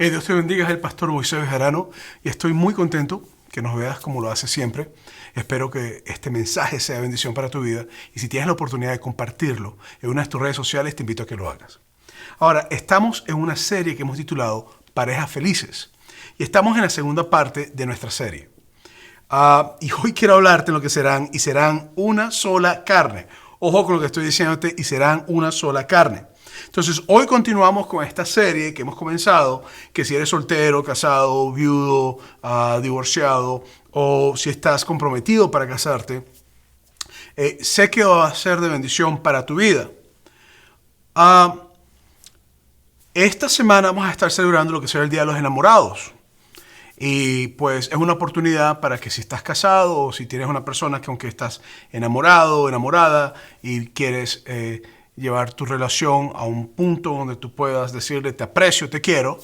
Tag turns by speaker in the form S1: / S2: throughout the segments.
S1: Dios te bendiga, es el pastor Moisés Bejarano y estoy muy contento que nos veas como lo haces siempre. Espero que este mensaje sea bendición para tu vida y si tienes la oportunidad de compartirlo en una de tus redes sociales, te invito a que lo hagas. Ahora, estamos en una serie que hemos titulado Parejas Felices y estamos en la segunda parte de nuestra serie. Y hoy quiero hablarte de lo que serán una sola carne. Ojo con lo que estoy diciéndote, y serán una sola carne. Entonces, hoy continuamos con esta serie que hemos comenzado, que si eres soltero, casado, viudo, divorciado, o si estás comprometido para casarte, sé que va a ser de bendición para tu vida. Esta semana vamos a estar celebrando lo que será el Día de los Enamorados. Y pues es una oportunidad para que si estás casado o si tienes una persona que aunque estás enamorado o enamorada y quieres llevar tu relación a un punto donde tú puedas decirle te aprecio, te quiero,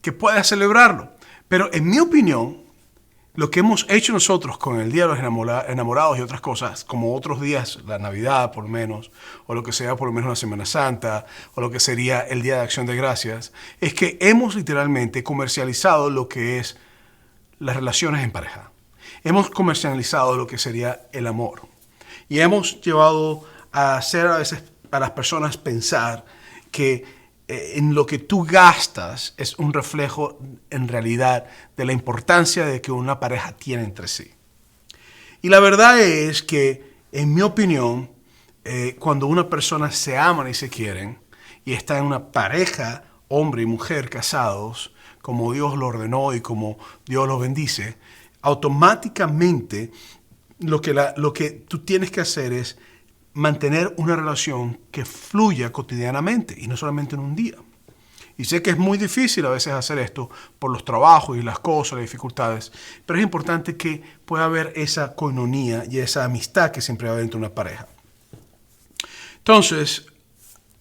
S1: que puedas celebrarlo. Pero en mi opinión, lo que hemos hecho nosotros con el Día de los Enamorados y otras cosas, como otros días, la Navidad por lo menos, o lo que sea por lo menos la Semana Santa, o lo que sería el Día de Acción de Gracias, es que hemos literalmente comercializado lo que es las relaciones en pareja. Hemos comercializado lo que sería el amor. Y hemos llevado a hacer a veces a las personas pensar que en lo que tú gastas es un reflejo en realidad de la importancia de que una pareja tiene entre sí. Y la verdad es que, en mi opinión, cuando una persona se aman y se quieren y está en una pareja, hombre y mujer casados, como Dios lo ordenó y como Dios lo bendice, automáticamente lo que tú tienes que hacer es mantener una relación que fluya cotidianamente y no solamente en un día. Y sé que es muy difícil a veces hacer esto por los trabajos y las cosas, las dificultades, pero es importante que pueda haber esa coinonía y esa amistad que siempre va dentro de una pareja. Entonces,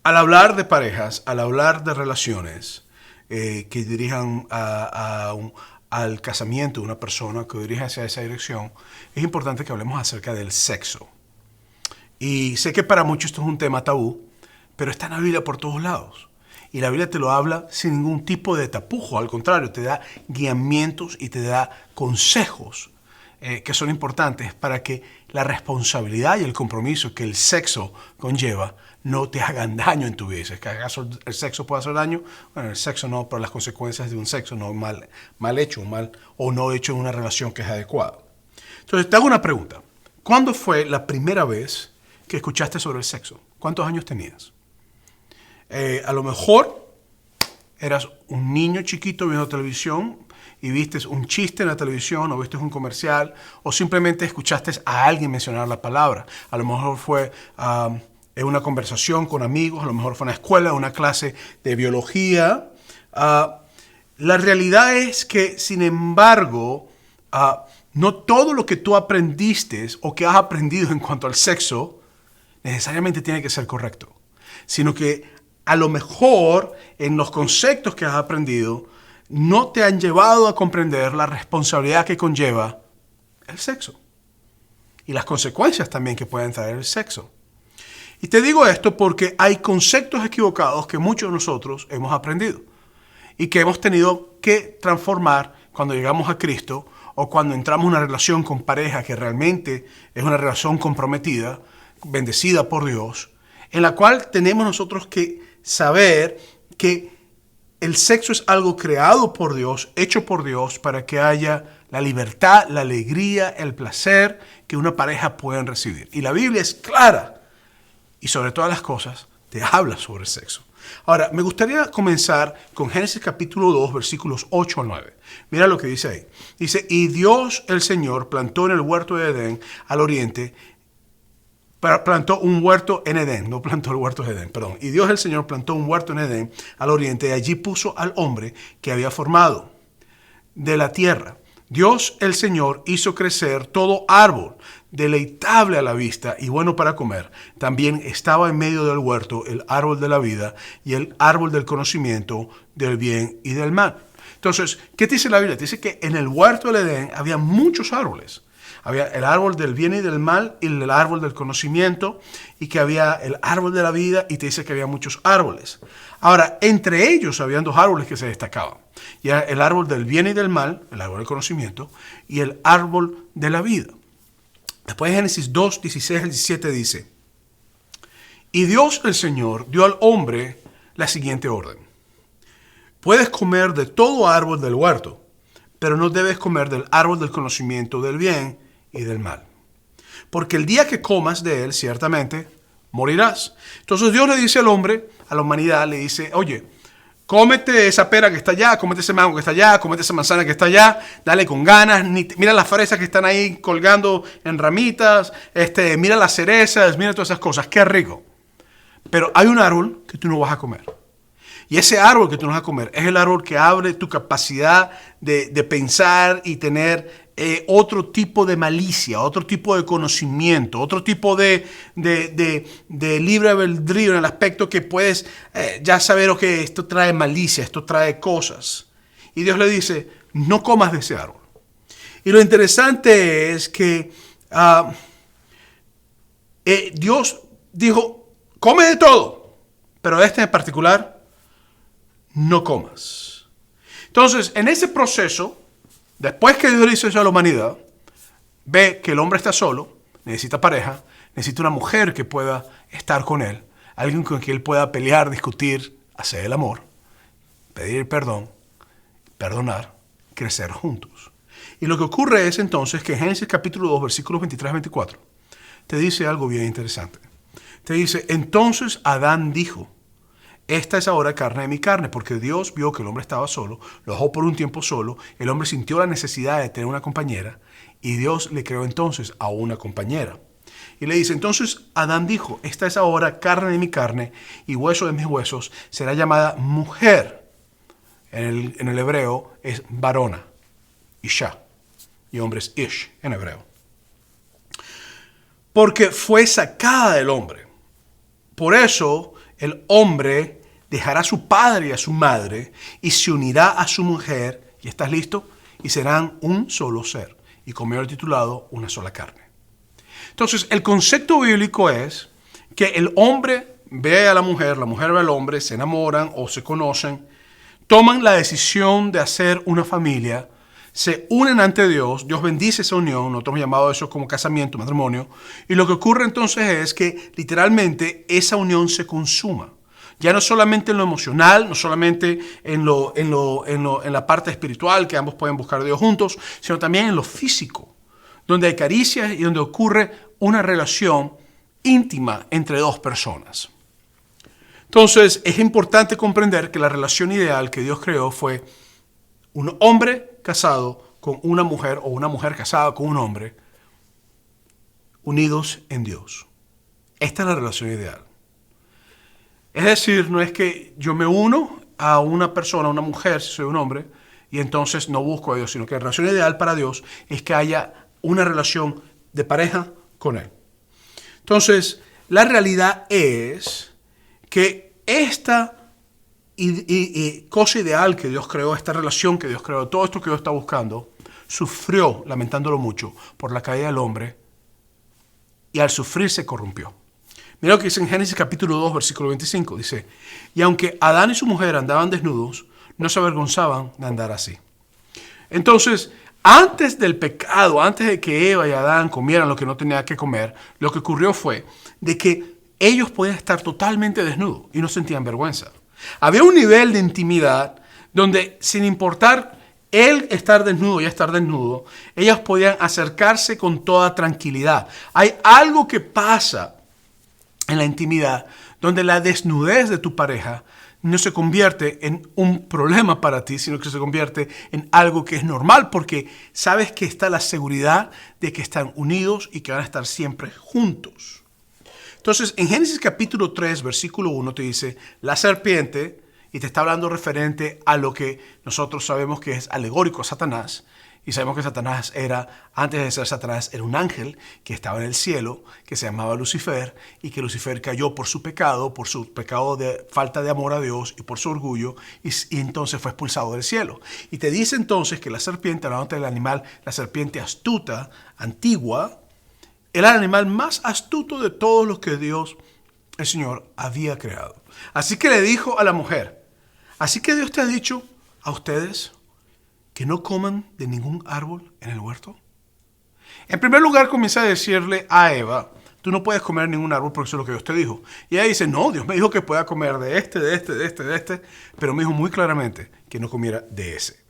S1: al hablar de parejas, al hablar de relaciones que dirijan al casamiento de una persona, que dirige hacia esa dirección, es importante que hablemos acerca del sexo. Y sé que para muchos esto es un tema tabú, pero está en la Biblia por todos lados. Y la Biblia te lo habla sin ningún tipo de tapujo, al contrario, te da guiamientos y te da consejos que son importantes para que la responsabilidad y el compromiso que el sexo conlleva no te hagan daño en tu vida. ¿Es que acaso el sexo puede hacer daño? Bueno, el sexo no, pero las consecuencias de un sexo no mal hecho o no hecho en una relación que es adecuada. Entonces, te hago una pregunta. ¿Cuándo fue la primera vez que escuchaste sobre el sexo? ¿Cuántos años tenías? A lo mejor eras un niño chiquito viendo televisión y viste un chiste en la televisión o viste un comercial o simplemente escuchaste a alguien mencionar la palabra. A lo mejor fue en una conversación con amigos, a lo mejor fue en una escuela, una clase de biología. La realidad es que, sin embargo, no todo lo que tú aprendiste o que has aprendido en cuanto al sexo necesariamente tiene que ser correcto, sino que a lo mejor en los conceptos que has aprendido no te han llevado a comprender la responsabilidad que conlleva el sexo y las consecuencias también que pueden traer el sexo. Y te digo esto porque hay conceptos equivocados que muchos de nosotros hemos aprendido y que hemos tenido que transformar cuando llegamos a Cristo o cuando entramos en una relación con pareja que realmente es una relación comprometida, bendecida por Dios, en la cual tenemos nosotros que saber que el sexo es algo creado por Dios, hecho por Dios, para que haya la libertad, la alegría, el placer que una pareja pueda recibir. Y la Biblia es clara y sobre todas las cosas te habla sobre el sexo. Ahora, me gustaría comenzar con Génesis capítulo 2, versículos 8 al 9. Mira lo que dice ahí. Dice, y Dios el Señor plantó en el huerto de Edén al oriente, plantó un huerto en Edén, no plantó el huerto de Edén, perdón. Y Dios el Señor plantó un huerto en Edén al oriente y allí puso al hombre que había formado de la tierra. Dios el Señor hizo crecer todo árbol deleitable a la vista y bueno para comer. También estaba en medio del huerto el árbol de la vida y el árbol del conocimiento del bien y del mal. Entonces, ¿qué te dice la Biblia? Te dice que en el huerto del Edén había muchos árboles. Había el árbol del bien y del mal y el árbol del conocimiento, y que había el árbol de la vida, y te dice que había muchos árboles. Ahora, entre ellos habían dos árboles que se destacaban. Y era el árbol del bien y del mal, el árbol del conocimiento, y el árbol de la vida. Después Génesis 2, 16 al 17 dice: y Dios el Señor dio al hombre la siguiente orden: puedes comer de todo árbol del huerto, pero no debes comer del árbol del conocimiento del bien y del mal, porque el día que comas de él, ciertamente morirás. Entonces Dios le dice al hombre, a la humanidad, le dice: oye, cómete esa pera que está allá, cómete ese mango que está allá, cómete esa manzana que está allá, dale con ganas, mira las fresas que están ahí colgando en ramitas, mira las cerezas, mira todas esas cosas, qué rico. Pero hay un árbol que tú no vas a comer. Y ese árbol que tú no vas a comer es el árbol que abre tu capacidad de pensar y tener otro tipo de malicia, otro tipo de conocimiento, otro tipo de libre albedrío, en el aspecto que puedes ya saber, ok, esto trae malicia, esto trae cosas. Y Dios le dice: no comas de ese árbol. Y lo interesante es que Dios dijo: come de todo, pero este en particular no comas. Entonces, en ese proceso, después que Dios hizo eso a la humanidad, ve que el hombre está solo, necesita pareja, necesita una mujer que pueda estar con él, alguien con quien él pueda pelear, discutir, hacer el amor, pedir perdón, perdonar, crecer juntos. Y lo que ocurre es entonces que en Génesis capítulo 2, versículos 23 a 24, te dice algo bien interesante. Te dice: entonces Adán dijo: esta es ahora carne de mi carne, porque Dios vio que el hombre estaba solo, lo dejó por un tiempo solo, el hombre sintió la necesidad de tener una compañera, y Dios le creó entonces a una compañera. Y le dice: entonces Adán dijo: esta es ahora carne de mi carne y hueso de mis huesos, será llamada mujer. En el hebreo es varona, isha, y hombre es ish en hebreo. Porque fue sacada del hombre. Por eso el hombre dejará a su padre y a su madre y se unirá a su mujer, ¿y estás listo? Y serán un solo ser. Y como yo he titulado, una sola carne. Entonces, el concepto bíblico es que el hombre ve a la mujer ve al hombre, se enamoran o se conocen, toman la decisión de hacer una familia, se unen ante Dios, Dios bendice esa unión, nosotros hemos llamado eso como casamiento, matrimonio, y lo que ocurre entonces es que literalmente esa unión se consuma. Ya no solamente en lo emocional, no solamente en la parte espiritual, que ambos pueden buscar a Dios juntos, sino también en lo físico, donde hay caricias y donde ocurre una relación íntima entre dos personas. Entonces, es importante comprender que la relación ideal que Dios creó fue un hombre casado con una mujer o una mujer casada con un hombre, unidos en Dios. Esta es la relación ideal. Es decir, no es que yo me uno a una persona, a una mujer, si soy un hombre, y entonces no busco a Dios, sino que la relación ideal para Dios es que haya una relación de pareja con Él. Entonces, la realidad es que esta cosa ideal que Dios creó, esta relación que Dios creó, todo esto que Dios está buscando, sufrió, lamentándolo mucho, por la caída del hombre, y al sufrir se corrompió. Mira lo que dice en Génesis capítulo 2, versículo 25. Dice: y aunque Adán y su mujer andaban desnudos, no se avergonzaban de andar así. Entonces, antes del pecado, antes de que Eva y Adán comieran lo que no tenían que comer, lo que ocurrió fue de que ellos podían estar totalmente desnudos y no sentían vergüenza. Había un nivel de intimidad donde, sin importar él estar desnudo y estar desnudo, ellas podían acercarse con toda tranquilidad. Hay algo que pasa en la intimidad donde la desnudez de tu pareja no se convierte en un problema para ti, sino que se convierte en algo que es normal, porque sabes que está la seguridad de que están unidos y que van a estar siempre juntos. Entonces, en Génesis capítulo 3, versículo 1 te dice: la serpiente, y te está hablando referente a lo que nosotros sabemos que es alegórico a Satanás, Y sabemos que Satanás antes de ser Satanás, era un ángel que estaba en el cielo, que se llamaba Lucifer, y que Lucifer cayó por su pecado de falta de amor a Dios y por su orgullo, y entonces fue expulsado del cielo. Y te dice entonces que la serpiente, hablando del animal, la serpiente astuta, antigua, era el animal más astuto de todos los que Dios, el Señor, había creado. Así que le dijo a la mujer, así que Dios te ha dicho a ustedes que no coman de ningún árbol en el huerto. En primer lugar comienza a decirle a Eva, tú no puedes comer ningún árbol porque eso es lo que Dios te dijo. Y ella dice, no, Dios me dijo que pueda comer de este, pero me dijo muy claramente que no comiera de ese.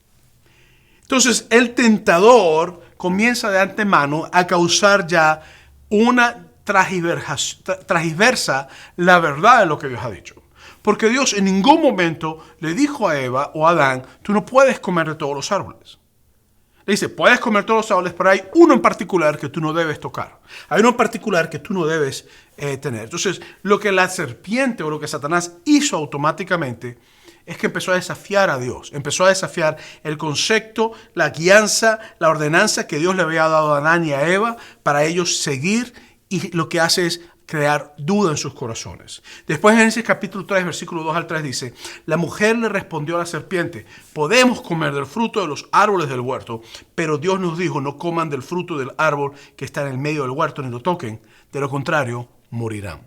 S1: Entonces el tentador comienza de antemano a causar ya una transversa la verdad de lo que Dios ha dicho. Porque Dios en ningún momento le dijo a Eva o a Adán, tú no puedes comer de todos los árboles. Le dice, puedes comer todos los árboles, pero hay uno en particular que tú no debes tocar. Hay uno en particular que tú no debes tener. Entonces, lo que la serpiente o lo que Satanás hizo automáticamente es que empezó a desafiar a Dios. Empezó a desafiar el concepto, la guianza, la ordenanza que Dios le había dado a Adán y a Eva para ellos seguir, y lo que hace es crear duda en sus corazones. Después en Génesis capítulo 3, versículo 2 al 3 dice, la mujer le respondió a la serpiente, podemos comer del fruto de los árboles del huerto, pero Dios nos dijo, no coman del fruto del árbol que está en el medio del huerto, ni lo toquen, de lo contrario, morirán.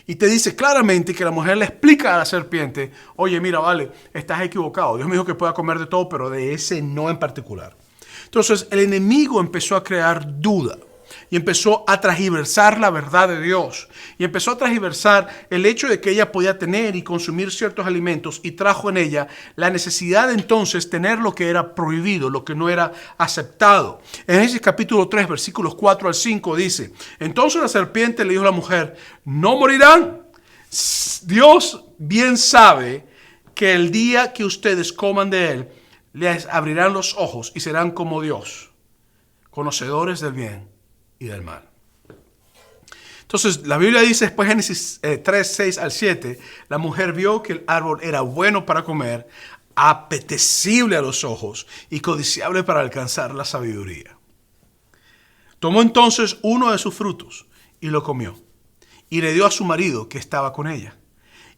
S1: Y te dice claramente que la mujer le explica a la serpiente, oye, mira, vale, estás equivocado. Dios me dijo que pueda comer de todo, pero de ese no en particular. Entonces el enemigo empezó a crear duda. Y empezó a transgiversar la verdad de Dios. Y empezó a transgiversar el hecho de que ella podía tener y consumir ciertos alimentos. Y trajo en ella la necesidad de entonces tener lo que era prohibido, lo que no era aceptado. En Génesis capítulo 3, versículos 4 al 5 dice, entonces la serpiente le dijo a la mujer, no morirán. Dios bien sabe que el día que ustedes coman de él, les abrirán los ojos y serán como Dios, conocedores del bien y del mal. Entonces la Biblia dice después Génesis 3, 6 al 7, la mujer vio que el árbol era bueno para comer, apetecible a los ojos y codiciable para alcanzar la sabiduría. Tomó entonces uno de sus frutos y lo comió, y le dio a su marido que estaba con ella,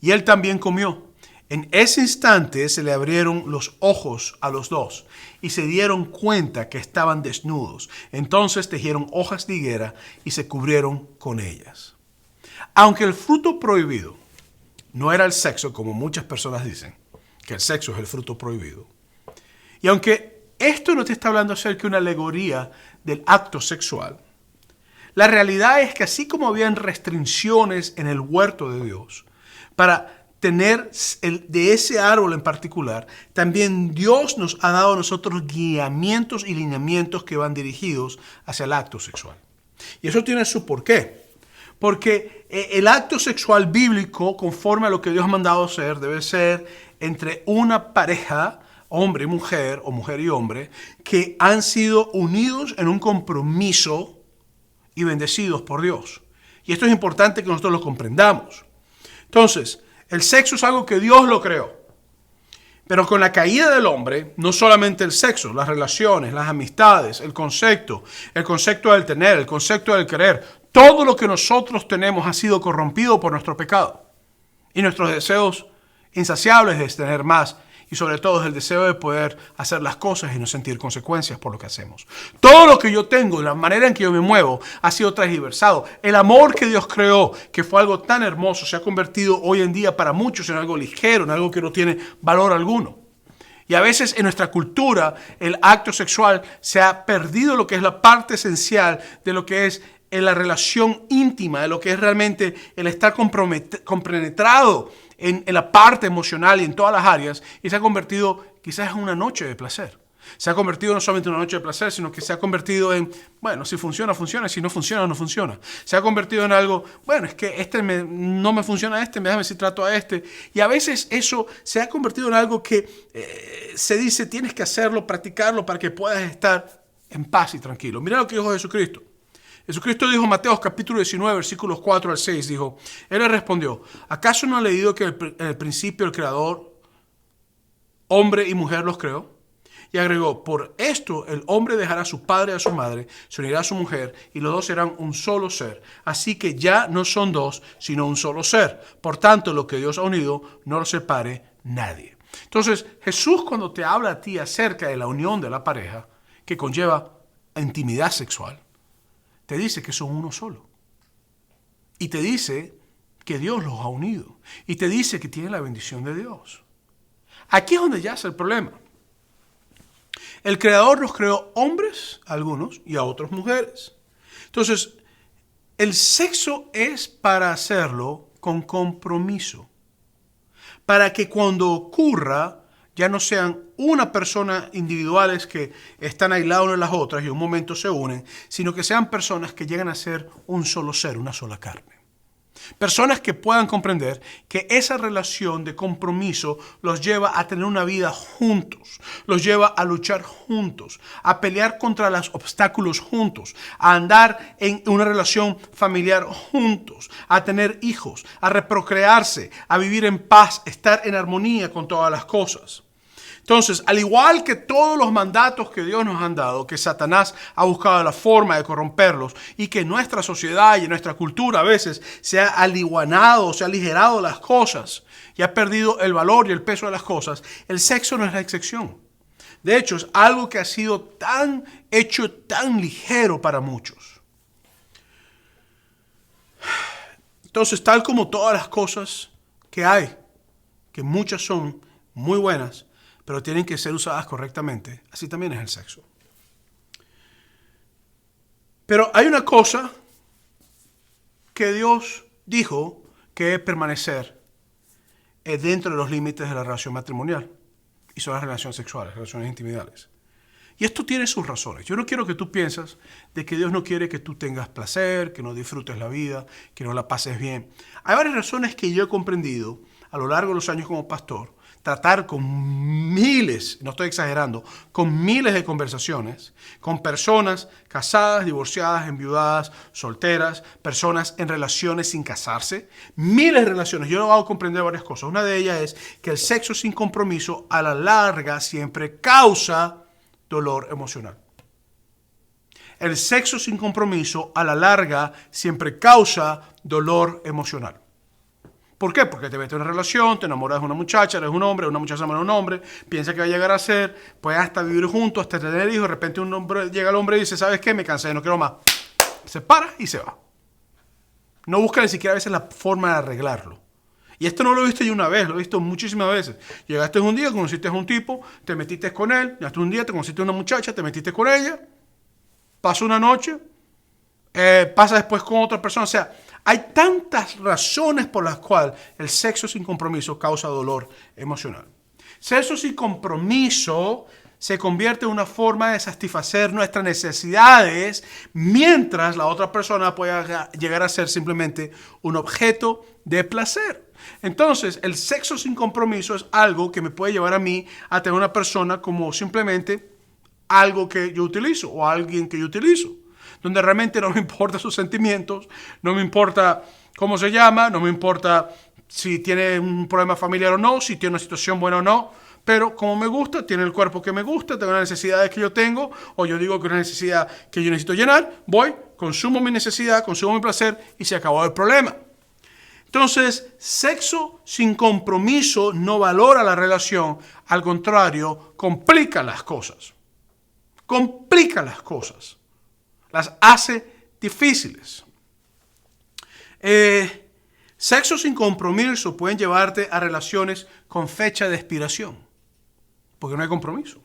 S1: y él también comió. En ese instante se le abrieron los ojos a los dos y se dieron cuenta que estaban desnudos. Entonces tejieron hojas de higuera y se cubrieron con ellas. Aunque el fruto prohibido no era el sexo, como muchas personas dicen, que el sexo es el fruto prohibido. Y aunque esto no te está hablando acerca de una alegoría del acto sexual, la realidad es que así como habían restricciones en el huerto de Dios para tener de ese árbol en particular, también Dios nos ha dado a nosotros guiamientos y lineamientos que van dirigidos hacia el acto sexual. Y eso tiene su porqué. Porque el acto sexual bíblico, conforme a lo que Dios ha mandado hacer, debe ser entre una pareja, hombre y mujer, o mujer y hombre, que han sido unidos en un compromiso y bendecidos por Dios. Y esto es importante que nosotros lo comprendamos. Entonces, el sexo es algo que Dios lo creó. Pero con la caída del hombre, no solamente el sexo, las relaciones, las amistades, el concepto del tener, el concepto del querer, todo lo que nosotros tenemos ha sido corrompido por nuestro pecado. Y nuestros deseos insaciables de tener más, y sobre todo es el deseo de poder hacer las cosas y no sentir consecuencias por lo que hacemos. Todo lo que yo tengo, la manera en que yo me muevo, ha sido transgiversado. El amor que Dios creó, que fue algo tan hermoso, se ha convertido hoy en día para muchos en algo ligero, en algo que no tiene valor alguno. Y a veces en nuestra cultura el acto sexual se ha perdido lo que es la parte esencial de lo que es en la relación íntima, de lo que es realmente el estar compenetrado en la parte emocional y en todas las áreas, y se ha convertido quizás en una noche de placer. Se ha convertido no solamente en una noche de placer, sino que se ha convertido en, bueno, si funciona, funciona, si no funciona, no funciona. Se ha convertido en algo, bueno, es que no me funciona déjame si trato a este. Y a veces eso se ha convertido en algo que se dice, tienes que hacerlo, practicarlo para que puedas estar en paz y tranquilo. Mira lo que dijo Jesucristo. Jesucristo dijo en Mateo capítulo 19, versículos 4 al 6, dijo, Él le respondió, ¿acaso no ha leído que en el principio el Creador, hombre y mujer los creó? Y agregó, por esto el hombre dejará a su padre y a su madre, se unirá a su mujer, y los dos serán un solo ser. Así que ya no son dos, sino un solo ser. Por tanto, lo que Dios ha unido, no lo separe nadie. Entonces, Jesús, cuando te habla a ti acerca de la unión de la pareja, que conlleva intimidad sexual, te dice que son uno solo. Y te dice que Dios los ha unido. Y te dice que tiene la bendición de Dios. Aquí es donde yace el problema. El Creador los creó hombres, a algunos, y a otros mujeres. Entonces, el sexo es para hacerlo con compromiso. Para que cuando ocurra, ya no sean una persona individuales que están aislados de las otras y en un momento se unen, sino que sean personas que llegan a ser un solo ser, una sola carne. Personas que puedan comprender que esa relación de compromiso los lleva a tener una vida juntos, los lleva a luchar juntos, a pelear contra los obstáculos juntos, a andar en una relación familiar juntos, a tener hijos, a reprocrearse, a vivir en paz, estar en armonía con todas las cosas. Entonces, al igual que todos los mandatos que Dios nos han dado, que Satanás ha buscado la forma de corromperlos y que nuestra sociedad y nuestra cultura a veces se ha aliguanado, se ha aligerado las cosas y ha perdido el valor y el peso de las cosas, el sexo no es la excepción. De hecho, es algo que ha sido hecho tan ligero para muchos. Entonces, tal como todas las cosas que hay, que muchas son muy buenas, pero tienen que ser usadas correctamente, así también es el sexo. Pero hay una cosa que Dios dijo que es permanecer dentro de los límites de la relación matrimonial, y son las relaciones sexuales, relaciones intimidades. Y esto tiene sus razones. Yo no quiero que tú pienses de que Dios no quiere que tú tengas placer, que no disfrutes la vida, que no la pases bien. Hay varias razones que yo he comprendido a lo largo de los años como pastor, tratar con miles, no estoy exagerando, con miles de conversaciones con personas casadas, divorciadas, enviudadas, solteras, personas en relaciones sin casarse, miles de relaciones. Yo lo hago comprender varias cosas. Una de ellas es que el sexo sin compromiso a la larga siempre causa dolor emocional. El sexo sin compromiso a la larga siempre causa dolor emocional. ¿Por qué? Porque te metes en una relación, te enamoras de una muchacha, eres un hombre, una muchacha enamora de un hombre, piensa que va a llegar a ser, puedes hasta vivir juntos, hasta tener hijos, de repente llega el hombre y dice, ¿sabes qué? Me cansé, no quiero más. Se para y se va. No busca ni siquiera a veces la forma de arreglarlo. Y esto no lo he visto yo una vez, lo he visto muchísimas veces. Llegaste un día, conociste a un tipo, te metiste con él, llegaste un día, te conociste a una muchacha, te metiste con ella, pasó una noche, pasa después con otra persona, o sea, hay tantas razones por las cuales el sexo sin compromiso causa dolor emocional. Sexo sin compromiso se convierte en una forma de satisfacer nuestras necesidades mientras la otra persona pueda llegar a ser simplemente un objeto de placer. Entonces, el sexo sin compromiso es algo que me puede llevar a mí a tener una persona como simplemente algo que yo utilizo o alguien que yo utilizo, donde realmente no me importa sus sentimientos, no me importa cómo se llama, no me importa si tiene un problema familiar o no, si tiene una situación buena o no, pero como me gusta, tiene el cuerpo que me gusta, tengo las necesidades que yo tengo, o yo digo que una necesidad que yo necesito llenar, voy, consumo mi necesidad, consumo mi placer y se acabó el problema. Entonces, sexo sin compromiso no valora la relación, al contrario, complica las cosas. Complica las cosas. Las hace difíciles. Sexo sin compromiso pueden llevarte a relaciones con fecha de expiración, porque no hay compromiso.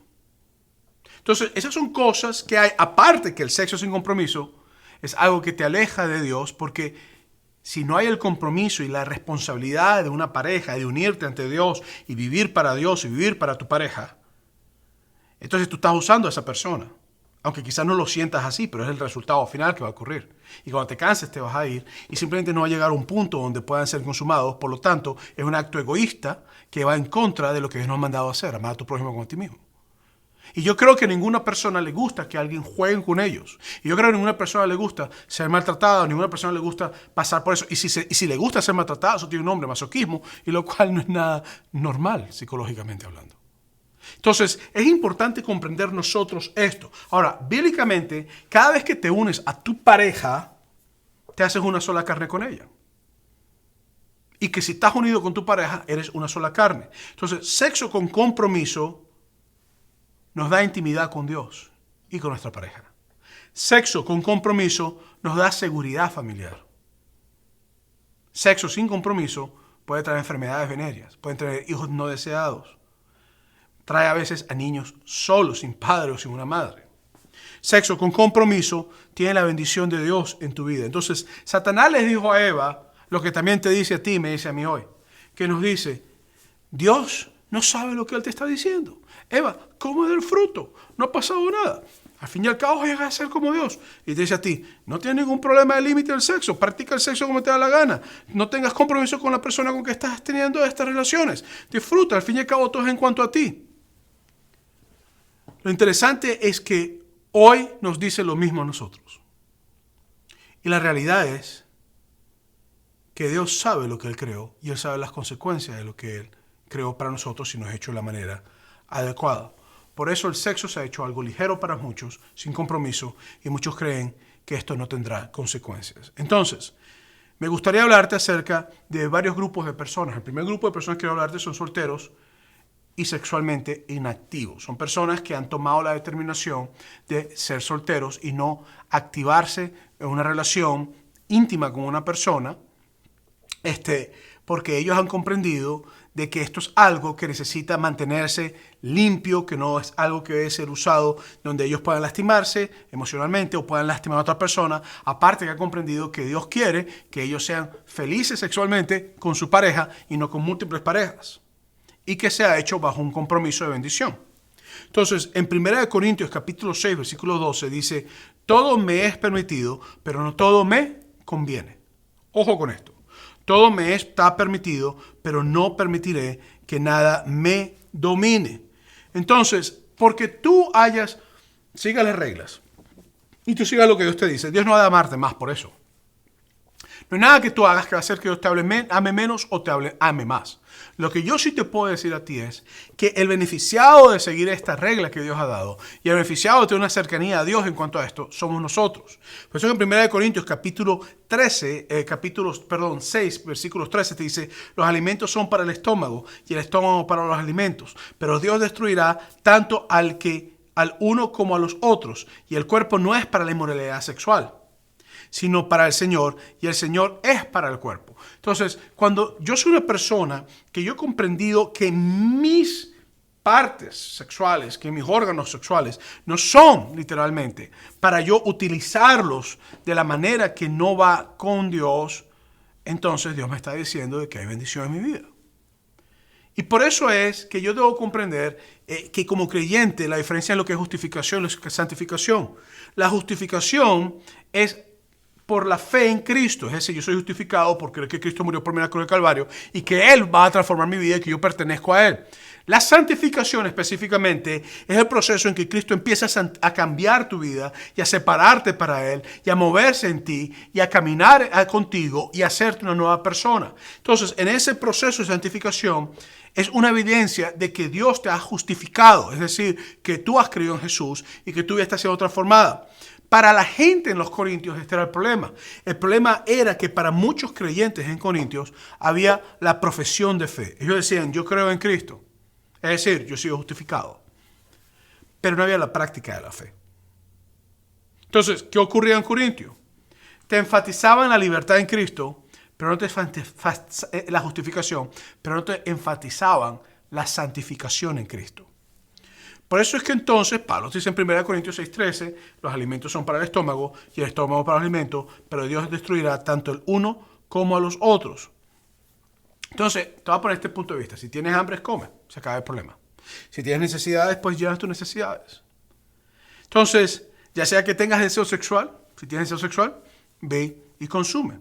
S1: Entonces, esas son cosas que hay, aparte que el sexo sin compromiso es algo que te aleja de Dios, porque si no hay el compromiso y la responsabilidad de una pareja, de unirte ante Dios y vivir para Dios y vivir para tu pareja, entonces tú estás usando a esa persona. Aunque quizás no lo sientas así, pero es el resultado final que va a ocurrir. Y cuando te canses te vas a ir y simplemente no va a llegar a un punto donde puedan ser consumados. Por lo tanto, es un acto egoísta que va en contra de lo que Dios nos ha mandado a hacer, amar a tu prójimo como a ti mismo. Y yo creo que a ninguna persona le gusta que alguien juegue con ellos. Y yo creo que a ninguna persona le gusta ser maltratado, a ninguna persona le gusta pasar por eso. Y si le gusta ser maltratado, eso tiene un nombre, masoquismo, y lo cual no es nada normal psicológicamente hablando. Entonces, es importante comprender nosotros esto. Ahora, bíblicamente, cada vez que te unes a tu pareja, te haces una sola carne con ella. Y que si estás unido con tu pareja, eres una sola carne. Entonces, sexo con compromiso nos da intimidad con Dios y con nuestra pareja. Sexo con compromiso nos da seguridad familiar. Sexo sin compromiso puede traer enfermedades venéreas, pueden traer hijos no deseados. Trae a veces a niños solos, sin padre o sin una madre. Sexo con compromiso tiene la bendición de Dios en tu vida. Entonces, Satanás les dijo a Eva lo que también te dice a ti, me dice a mí hoy, que nos dice, Dios no sabe lo que Él te está diciendo. Eva, come del fruto, no ha pasado nada. Al fin y al cabo llegas a ser como Dios. Y te dice a ti, no tienes ningún problema de límite del sexo, practica el sexo como te da la gana. No tengas compromiso con la persona con que estás teniendo estas relaciones. Disfruta, al fin y al cabo todo es en cuanto a ti. Lo interesante es que hoy nos dice lo mismo a nosotros. Y la realidad es que Dios sabe lo que Él creó y Él sabe las consecuencias de lo que Él creó para nosotros si no es hecho de la manera adecuada. Por eso el sexo se ha hecho algo ligero para muchos, sin compromiso, y muchos creen que esto no tendrá consecuencias. Entonces, me gustaría hablarte acerca de varios grupos de personas. El primer grupo de personas que quiero hablarte son solteros y sexualmente inactivos. Son personas que han tomado la determinación de ser solteros y no activarse en una relación íntima con una persona, porque ellos han comprendido de que esto es algo que necesita mantenerse limpio, que no es algo que debe ser usado donde ellos puedan lastimarse emocionalmente o puedan lastimar a otra persona. Aparte que han comprendido que Dios quiere que ellos sean felices sexualmente con su pareja y no con múltiples parejas. Y que se ha hecho bajo un compromiso de bendición. Entonces, en 1 Corintios capítulo 6, versículo 12 dice, todo me es permitido, pero no todo me conviene. Ojo con esto. Todo me está permitido, pero no permitiré que nada me domine. Entonces, porque tú sigas las reglas y tú sigas lo que Dios te dice, Dios no va a amarte más por eso. No hay nada que tú hagas que va a hacer que Dios te ame menos o te ame más. Lo que yo sí te puedo decir a ti es que el beneficiado de seguir esta regla que Dios ha dado y el beneficiado de tener una cercanía a Dios en cuanto a esto somos nosotros. Por eso en 1 Corintios capítulo 6, versículos 13 te dice, los alimentos son para el estómago y el estómago para los alimentos, pero Dios destruirá tanto al uno como a los otros, y el cuerpo no es para la inmoralidad sexual, sino para el Señor, y el Señor es para el cuerpo. Entonces, cuando yo soy una persona que yo he comprendido que mis partes sexuales, que mis órganos sexuales no son literalmente para yo utilizarlos de la manera que no va con Dios, entonces Dios me está diciendo de que hay bendición en mi vida. Y por eso es que yo debo comprender que como creyente la diferencia en lo que es justificación y lo que es santificación. La justificación es por la fe en Cristo, es decir, yo soy justificado por creer que Cristo murió por mí en la cruz del Calvario y que Él va a transformar mi vida y que yo pertenezco a Él. La santificación específicamente es el proceso en que Cristo empieza a cambiar tu vida y a separarte para Él y a moverse en ti y a caminar contigo y a hacerte una nueva persona. Entonces, en ese proceso de santificación es una evidencia de que Dios te ha justificado, es decir, que tú has creído en Jesús y que tu vida está siendo transformada. Para la gente en los Corintios este era el problema. El problema era que para muchos creyentes en Corintios había la profesión de fe. Ellos decían, yo creo en Cristo. Es decir, yo he sido justificado. Pero no había la práctica de la fe. Entonces, ¿qué ocurría en Corintios? Te enfatizaban la libertad en Cristo, pero no te la justificación, pero no te enfatizaban la santificación en Cristo. Por eso es que entonces Pablo dice en 1 Corintios 6:13, los alimentos son para el estómago y el estómago para los alimentos, pero Dios destruirá tanto el uno como a los otros. Entonces, te voy a poner este punto de vista. Si tienes hambre, come, se acaba el problema. Si tienes necesidades, pues llenas tus necesidades. Entonces, ya sea que tengas deseo sexual, si tienes deseo sexual, ve y consume.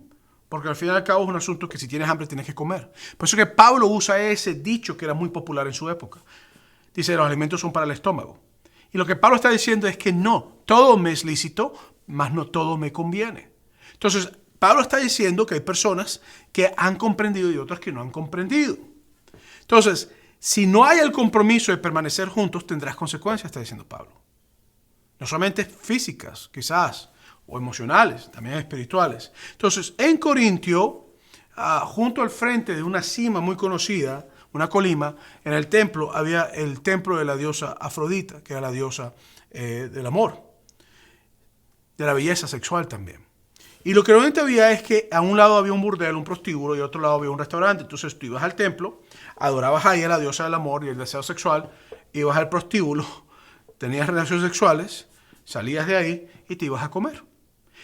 S1: Porque al fin y al cabo es un asunto que si tienes hambre tienes que comer. Por eso que Pablo usa ese dicho que era muy popular en su época. Dice, los alimentos son para el estómago. Y lo que Pablo está diciendo es que no, todo me es lícito, mas no todo me conviene. Entonces, Pablo está diciendo que hay personas que han comprendido y otras que no han comprendido. Entonces, Si no hay el compromiso de permanecer juntos, tendrás consecuencias, está diciendo Pablo. No solamente físicas, quizás, o emocionales, también espirituales. Entonces, en Corintio, junto al frente de una cima muy conocida, una colima, en el templo había el templo de la diosa Afrodita, que era la diosa del amor, de la belleza sexual también. Y lo que realmente había es que a un lado había un burdel, un prostíbulo, y a otro lado había un restaurante. Entonces tú ibas al templo, adorabas ahí a la diosa del amor y el deseo sexual, ibas al prostíbulo, tenías relaciones sexuales, salías de ahí y te ibas a comer.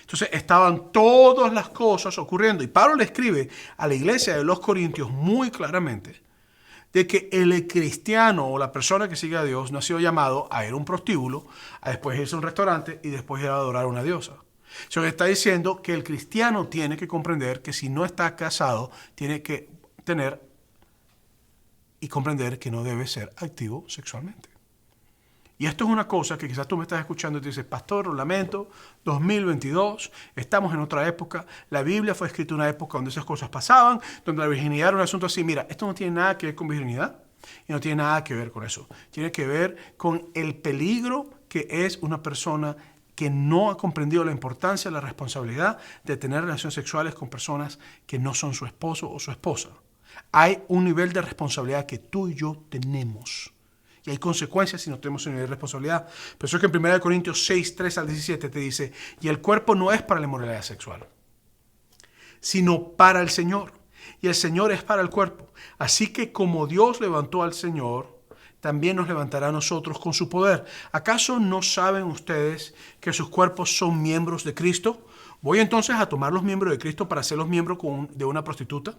S1: Entonces estaban todas las cosas ocurriendo. Y Pablo le escribe a la iglesia de los Corintios muy claramente de que el cristiano o la persona que sigue a Dios no ha sido llamado a ir a un prostíbulo, a después irse a un restaurante y después ir a adorar a una diosa. Eso está diciendo que el cristiano tiene que comprender que si no está casado, tiene que tener y comprender que no debe ser activo sexualmente. Y esto es una cosa que quizás tú me estás escuchando y te dices, pastor, lo lamento, 2022, estamos en otra época, la Biblia fue escrita en una época donde esas cosas pasaban, donde la virginidad era un asunto así. Mira, esto no tiene nada que ver con virginidad y no tiene nada que ver con eso. Tiene que ver con el peligro que es una persona que no ha comprendido la importancia, la responsabilidad de tener relaciones sexuales con personas que no son su esposo o su esposa. Hay un nivel de responsabilidad que tú y yo tenemos. Y hay consecuencias si no tenemos un nivel de responsabilidad. Por eso es que en 1 Corintios 6, 3 al 17 te dice, y el cuerpo no es para la inmoralidad sexual, sino para el Señor. Y el Señor es para el cuerpo. Así que como Dios levantó al Señor, también nos levantará a nosotros con su poder. ¿Acaso no saben ustedes que sus cuerpos son miembros de Cristo? ¿Voy entonces a tomar los miembros de Cristo para hacerlos miembros de una prostituta?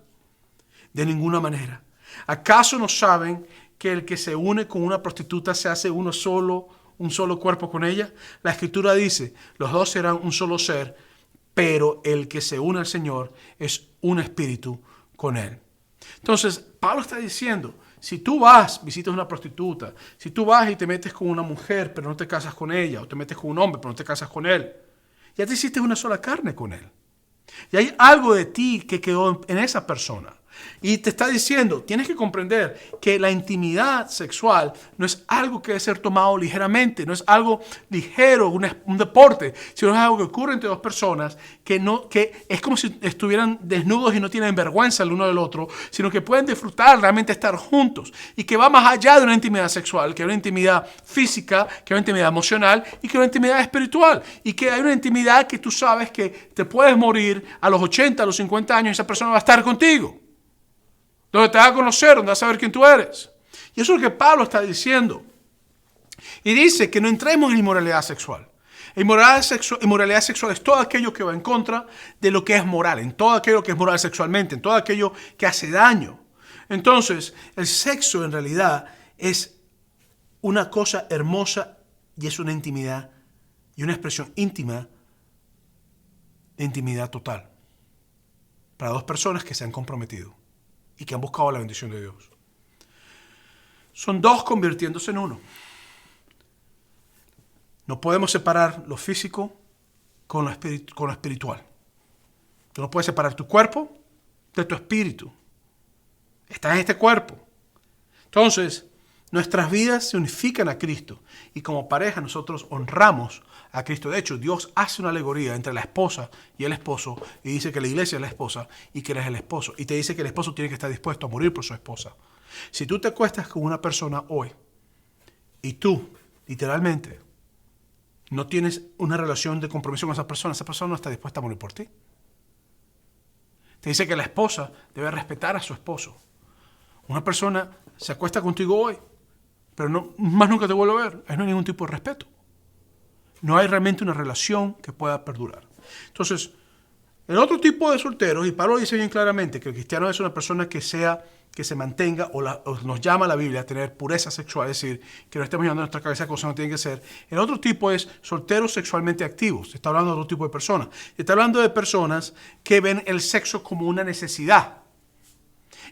S1: De ninguna manera. ¿Acaso no saben que el que se une con una prostituta se hace un solo cuerpo con ella? La Escritura dice, los dos serán un solo ser, pero el que se une al Señor es un espíritu con él. Entonces, Pablo está diciendo, si tú visitas una prostituta, si tú vas y te metes con una mujer, pero no te casas con ella, o te metes con un hombre, pero no te casas con él, ya te hiciste una sola carne con él. Y hay algo de ti que quedó en esa persona. Y te está diciendo, tienes que comprender que la intimidad sexual no es algo que debe ser tomado ligeramente, no es algo ligero, un deporte, sino es algo que ocurre entre dos personas que es como si estuvieran desnudos y no tienen vergüenza el uno del otro, sino que pueden disfrutar realmente estar juntos y que va más allá de una intimidad sexual, que hay una intimidad física, que hay una intimidad emocional y que hay una intimidad espiritual y que hay una intimidad que tú sabes que te puedes morir a los 80, a los 50 años y esa persona va a estar contigo. Donde te va a conocer, donde va a saber quién tú eres. Y eso es lo que Pablo está diciendo. Y dice que no entremos en inmoralidad sexual. Inmoralidad sexual es todo aquello que va en contra de lo que es moral, en todo aquello que es moral sexualmente, en todo aquello que hace daño. Entonces, el sexo en realidad es una cosa hermosa y es una intimidad y una expresión íntima de intimidad total para dos personas que se han comprometido y que han buscado la bendición de Dios. Son dos convirtiéndose en uno. No podemos separar lo físico con lo espiritual. Tú no puedes separar tu cuerpo de tu espíritu. Está en este cuerpo. Entonces, nuestras vidas se unifican a Cristo y como pareja nosotros honramos a Cristo. De hecho, Dios hace una alegoría entre la esposa y el esposo y dice que la iglesia es la esposa y que eres el esposo. Y te dice que el esposo tiene que estar dispuesto a morir por su esposa. Si tú te acuestas con una persona hoy y tú, literalmente, no tienes una relación de compromiso con esa persona no está dispuesta a morir por ti. Te dice que la esposa debe respetar a su esposo. Una persona se acuesta contigo hoy, pero más nunca te vuelve a ver. Ahí no hay ningún tipo de respeto. No hay realmente una relación que pueda perdurar. Entonces, el otro tipo de solteros, y Pablo dice bien claramente que el cristiano es una persona que se mantenga, o nos llama la Biblia a tener pureza sexual, es decir, que no estemos llevando a nuestra cabeza cosas que no tienen que ser. El otro tipo es solteros sexualmente activos. Se está hablando de otro tipo de personas. Se está hablando de personas que ven el sexo como una necesidad.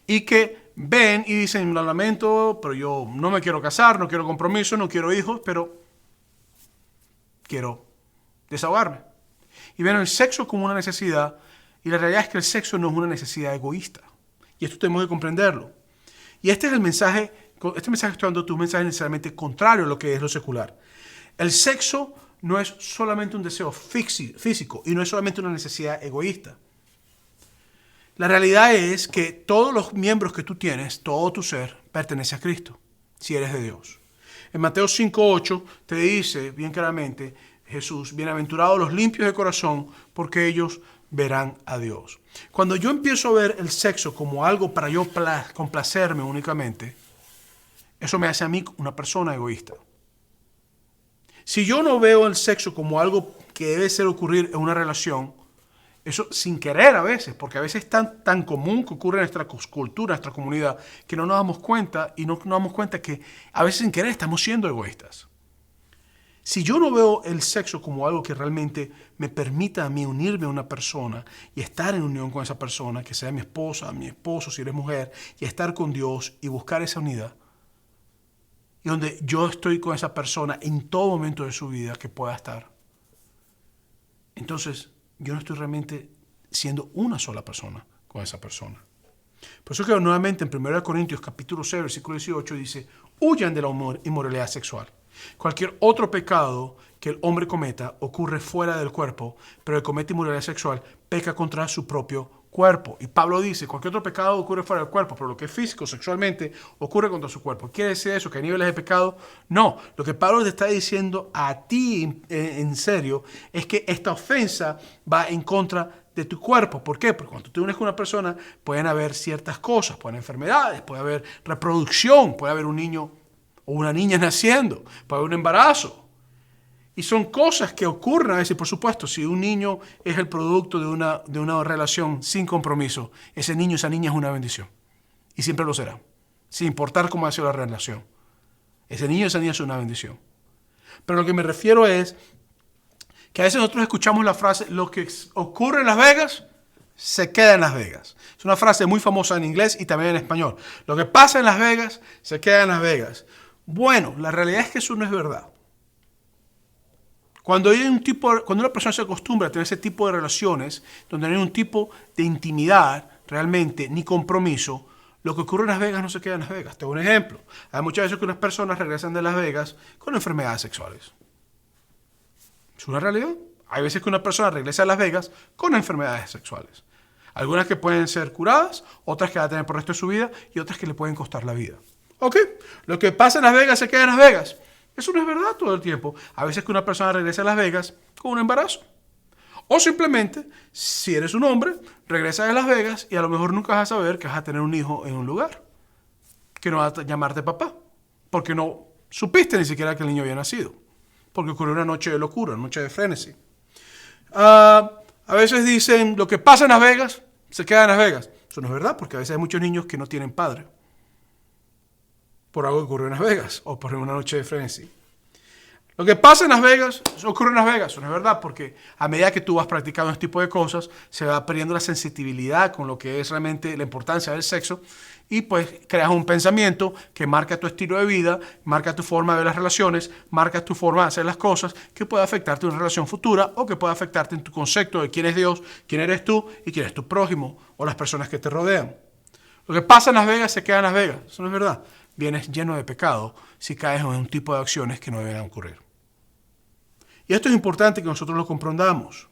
S1: Y que ven y dicen, lo lamento, pero yo no me quiero casar, no quiero compromiso, no quiero hijos, pero quiero desahogarme. Y ven el sexo como una necesidad, y la realidad es que el sexo no es una necesidad egoísta. Y esto tenemos que comprenderlo. Y este es el mensaje este mensaje que estoy dando es un mensaje necesariamente contrario a lo que es lo secular. El sexo no es solamente un deseo físico y no es solamente una necesidad egoísta. La realidad es que todos los miembros que tú tienes, todo tu ser, pertenece a Cristo, si eres de Dios. En Mateo 5:8 te dice bien claramente Jesús, bienaventurados los limpios de corazón, porque ellos verán a Dios. Cuando yo empiezo a ver el sexo como algo para yo complacerme únicamente, eso me hace a mí una persona egoísta. Si yo no veo el sexo como algo que debe ser ocurrir en una relación, eso sin querer a veces, porque a veces es tan común que ocurre en nuestra cultura, en nuestra comunidad, que no nos damos cuenta y no nos damos cuenta que a veces sin querer estamos siendo egoístas. Si yo no veo el sexo como algo que realmente me permita a mí unirme a una persona y estar en unión con esa persona, que sea mi esposa, mi esposo, si eres mujer, y estar con Dios y buscar esa unidad, y donde yo estoy con esa persona en todo momento de su vida que pueda estar, entonces yo no estoy realmente siendo una sola persona con esa persona. Por eso que nuevamente en 1 Corintios capítulo 6, versículo 18 dice, huyan de la inmoralidad sexual. Cualquier otro pecado que el hombre cometa ocurre fuera del cuerpo, pero el que comete inmoralidad sexual peca contra su propio cuerpo. Y Pablo dice, cualquier otro pecado ocurre fuera del cuerpo, pero lo que es físico, sexualmente, ocurre contra su cuerpo. ¿Quiere decir eso? ¿Que hay niveles de pecado? No. Lo que Pablo te está diciendo a ti en serio es que esta ofensa va en contra de tu cuerpo. ¿Por qué? Porque cuando tú te unes con una persona pueden haber ciertas cosas, pueden haber enfermedades, puede haber reproducción, puede haber un niño o una niña naciendo, puede haber un embarazo. Y son cosas que ocurren a veces, por supuesto, si un niño es el producto de una relación sin compromiso, ese niño, esa niña es una bendición. Y siempre lo será, sin importar cómo ha sido la relación. Ese niño, esa niña es una bendición. Pero lo que me refiero es que a veces nosotros escuchamos la frase, lo que ocurre en Las Vegas, se queda en Las Vegas. Es una frase muy famosa en inglés y también en español. Lo que pasa en Las Vegas, se queda en Las Vegas. Bueno, la realidad es que eso no es verdad. Cuando una persona se acostumbra a tener ese tipo de relaciones, donde no hay un tipo de intimidad realmente, ni compromiso, lo que ocurre en Las Vegas no se queda en Las Vegas. Te doy un ejemplo. Hay muchas veces que unas personas regresan de Las Vegas con enfermedades sexuales. Es una realidad. Hay veces que una persona regresa a Las Vegas con enfermedades sexuales. Algunas que pueden ser curadas, otras que va a tener por el resto de su vida y otras que le pueden costar la vida. ¿Ok? Lo que pasa en Las Vegas se queda en Las Vegas. Eso no es verdad todo el tiempo. A veces que una persona regresa a Las Vegas con un embarazo. O simplemente, si eres un hombre, regresas a Las Vegas y a lo mejor nunca vas a saber que vas a tener un hijo en un lugar. Que no va a llamarte papá. Porque no supiste ni siquiera que el niño había nacido. Porque ocurrió una noche de locura, una noche de frenesí. A veces dicen, lo que pasa en Las Vegas, se queda en Las Vegas. Eso no es verdad, porque a veces hay muchos niños que no tienen padre. Por algo que ocurrió en Las Vegas o por una noche de frenesí. Lo que pasa en Las Vegas, ocurre en Las Vegas. Eso no es verdad, porque a medida que tú vas practicando este tipo de cosas, se va perdiendo la sensibilidad con lo que es realmente la importancia del sexo y pues creas un pensamiento que marca tu estilo de vida, marca tu forma de ver las relaciones, marca tu forma de hacer las cosas, que puede afectarte en una relación futura o que puede afectarte en tu concepto de quién es Dios, quién eres tú y quién es tu prójimo o las personas que te rodean. Lo que pasa en Las Vegas se queda en Las Vegas. Eso no es verdad. Vienes lleno de pecado si caes en un tipo de acciones que no deben ocurrir. Y esto es importante que nosotros lo comprendamos.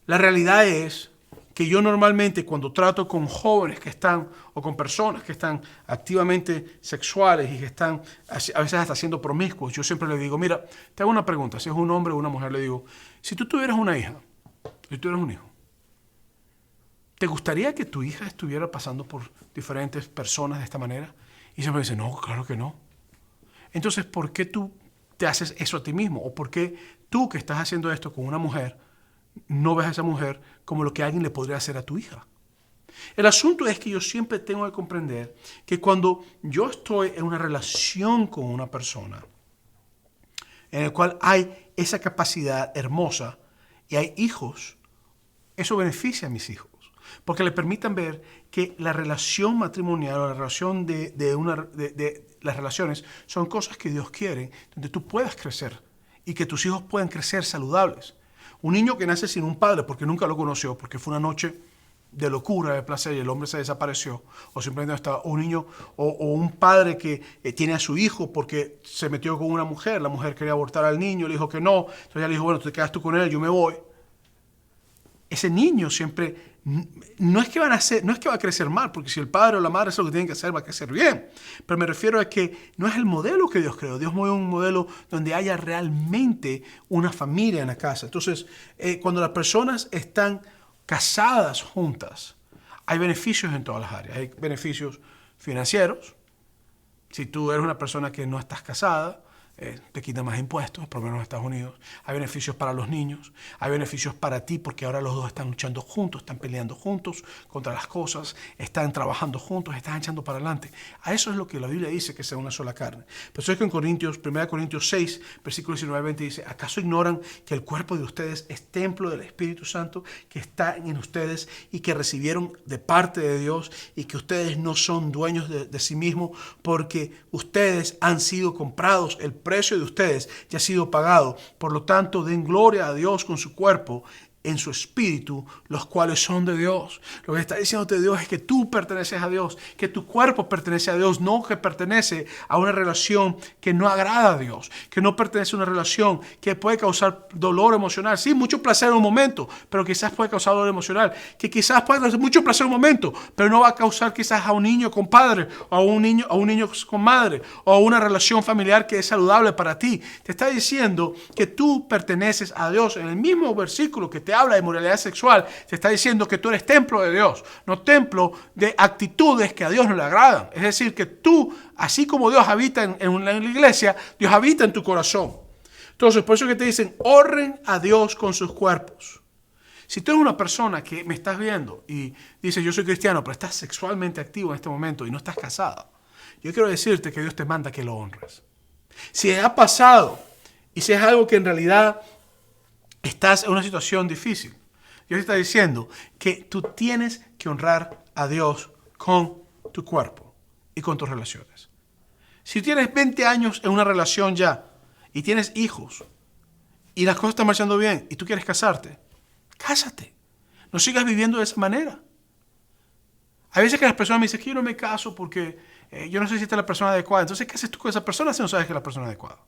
S1: La realidad es que yo normalmente cuando trato con jóvenes que están, o con personas que están activamente sexuales y que están a veces hasta siendo promiscuos, yo siempre les digo, mira, te hago una pregunta, si es un hombre o una mujer, le digo, si tú tuvieras una hija, si tú tuvieras un hijo, ¿te gustaría que tu hija estuviera pasando por diferentes personas de esta manera? Y siempre me dice, no, claro que no. Entonces, ¿por qué tú te haces eso a ti mismo? ¿O por qué tú que estás haciendo esto con una mujer, no ves a esa mujer como lo que alguien le podría hacer a tu hija? El asunto es que yo siempre tengo que comprender que cuando yo estoy en una relación con una persona, en el cual hay esa capacidad hermosa y hay hijos, eso beneficia a mis hijos. Porque le permitan ver que la relación matrimonial o la relación las relaciones son cosas que Dios quiere, donde tú puedas crecer y que tus hijos puedan crecer saludables. Un niño que nace sin un padre porque nunca lo conoció, porque fue una noche de locura, de placer, y el hombre se desapareció, o simplemente no estaba, o un niño, o un padre que tiene a su hijo porque se metió con una mujer, la mujer quería abortar al niño, le dijo que no, entonces ella le dijo, bueno, tú te quedas tú con él, yo me voy. Ese niño siempre, no es que no es que va a crecer mal, porque si el padre o la madre es lo que tienen que hacer, va a crecer bien. Pero me refiero a que no es el modelo que Dios creó. Dios creó un modelo donde haya realmente una familia en la casa. Entonces, cuando las personas están casadas juntas, hay beneficios en todas las áreas. Hay beneficios financieros. Si tú eres una persona que no estás casada, te quitan más impuestos, por lo menos en Estados Unidos. Hay beneficios para los niños, hay beneficios para ti porque ahora los dos están luchando juntos, están peleando juntos contra las cosas, están trabajando juntos, están echando para adelante. A eso es lo que la Biblia dice, que sea una sola carne. Por eso es que en 1 Corintios 6, versículo 19 al 20 dice, ¿acaso ignoran que el cuerpo de ustedes es templo del Espíritu Santo que está en ustedes y que recibieron de parte de Dios y que ustedes no son dueños de sí mismos porque ustedes han sido comprados, el precio de ustedes ya ha sido pagado? Por lo tanto, den gloria a Dios con su cuerpo, en su espíritu, los cuales son de Dios. Lo que está diciéndote Dios es que tú perteneces a Dios, que tu cuerpo pertenece a Dios, no que pertenece a una relación que no agrada a Dios, que no pertenece a una relación que puede causar dolor emocional. Sí, mucho placer en un momento, pero quizás puede causar dolor emocional, que quizás puede causar mucho placer en un momento, pero no va a causar quizás a un niño con padre, o a un niño con madre, o a una relación familiar que es saludable para ti. Te está diciendo que tú perteneces a Dios. En el mismo versículo que te habla de moralidad sexual, te está diciendo que tú eres templo de Dios, no templo de actitudes que a Dios no le agradan. Es decir, que tú, así como Dios habita en la iglesia, Dios habita en tu corazón. Entonces, por eso que te dicen, honren a Dios con sus cuerpos. Si tú eres una persona que me estás viendo y dices, yo soy cristiano, pero estás sexualmente activo en este momento y no estás casado, yo quiero decirte que Dios te manda que lo honres. Si ha pasado y si es algo que en realidad estás en una situación difícil, Dios te está diciendo que tú tienes que honrar a Dios con tu cuerpo y con tus relaciones. Si tienes 20 años en una relación ya y tienes hijos y las cosas están marchando bien y tú quieres casarte, cásate. No sigas viviendo de esa manera. Hay veces que las personas me dicen que yo no me caso porque yo no sé si esta es la persona adecuada. Entonces, ¿qué haces tú con esa persona si no sabes que es la persona adecuada?